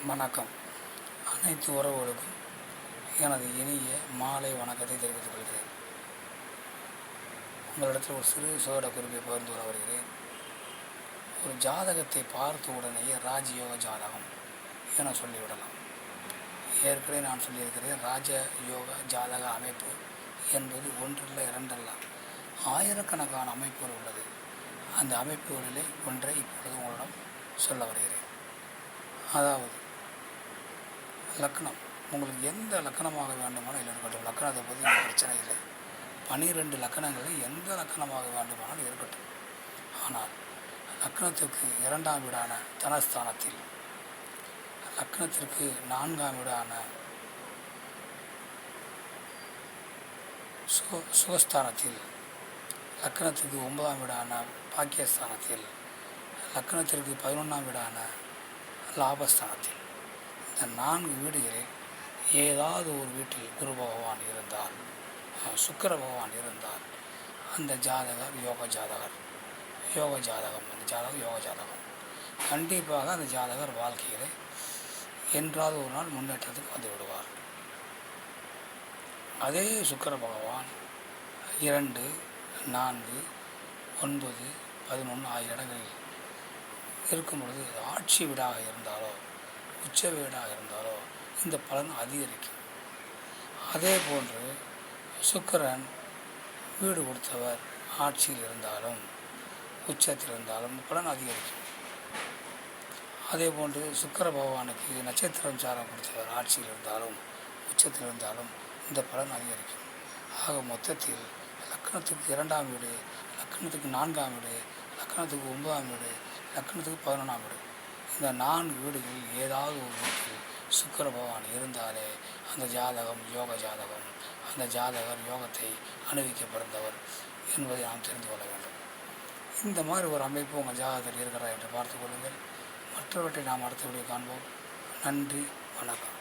வணக்கம். அனைத்து உறவுகளுக்கும் எனது இனிய மாலை வணக்கத்தை தெரிவித்துக் கொள்கிறேன். உங்களிடத்தில் ஒரு சிறு சோட குறிப்பை பகிர்ந்து கொள்ள வருகிறேன். ஒரு ஜாதகத்தை பார்த்த உடனேயே ராஜயோக ஜாதகம் என சொல்லிவிடலாம். ஏற்கனவே நான் சொல்லியிருக்கிறேன், ராஜயோக ஜாதக அமைப்பு என்பது ஒன்றில்லை இரண்டல்ல, ஆயிரக்கணக்கான அமைப்புகள் உள்ளது. அந்த அமைப்புகளிலே ஒன்றை இப்பொழுது உங்களிடம் சொல்ல வருகிறேன். அதாவது லக்னம், உங்களுக்கு எந்த லக்கணமாக வேண்டுமானால் இருக்கட்டும். லக்கணத்தை பற்றி பிரச்சனை இல்லை. 12 லக்கணங்களில் எந்த லக்கணமாக வேண்டுமானால் இருக்கட்டும். ஆனால் லக்கணத்திற்கு 2ஆம் வீடான தனஸ்தானத்தில், லக்கணத்திற்கு 4ஆம் வீடான சுகஸ்தானத்தில், லக்கணத்திற்கு 9ஆம் வீடான பாக்கியஸ்தானத்தில், லக்கணத்திற்கு 11ஆம் வீடான லாபஸ்தானத்தில், இந்த 4 வீடுகளில் ஏதாவது ஒரு வீட்டில் குரு பகவான் இருந்தால், சுக்கிர பகவான் இருந்தால், அந்த ஜாதகர் யோக ஜாதகர். யோக ஜாதகம், அந்த ஜாதகம் யோக ஜாதகம். கண்டிப்பாக அந்த ஜாதகர் வாழ்க்கையில் என்றாவது ஒரு நாள் முன்னேற்றத்துக்கு வந்து விடுவார். அதே சுக்கிர பகவான் 2, 4, 9, 11 ஆகிய இடங்களில் இருக்கும் பொழுது ஆட்சி வீடாக இருந்தாலோ உச்ச வீடாக இருந்தாலோ இந்த பலன் அதிகரிக்கும். அதே போன்று சுக்கிரன் வீடு கொடுத்தவர் ஆட்சியில் இருந்தாலும் உச்சத்தில் இருந்தாலும் பலன் அதிகரிக்கும். அதே போன்று சுக்கிர பகவானுக்கு நட்சத்திரம் சாரம் கொடுத்தவர் ஆட்சியில் இருந்தாலும் உச்சத்தில் இருந்தாலும் இந்த பலன் அதிகரிக்கும். ஆக மொத்தத்தில் லக்கணத்துக்கு 2ஆம் வீடு, லக்கணத்துக்கு 4ஆம் வீடு, லக்கணத்துக்கு 9ஆம் வீடு, லக்கணத்துக்கு 11ஆம் வீடு, இந்த 4 வீடுகளில் ஏதாவது ஒரு வீட்டில் சுக்கிர பகவான் இருந்தாலே அந்த ஜாதகம் யோக ஜாதகம். அந்த ஜாதகர் யோகத்தை அனுபவிக்க பிறந்தவர் என்பதை நாம் தெரிந்து கொள்ள வேண்டும். இந்த மாதிரி ஒரு அமைப்பு உங்கள் ஜாதகத்தில் இருக்கிறதா என்று பார்த்துக் கொள்ளுங்கள். மற்றவற்றை நாம் அடுத்த வீடியோ காண்போம். நன்றி, வணக்கம்.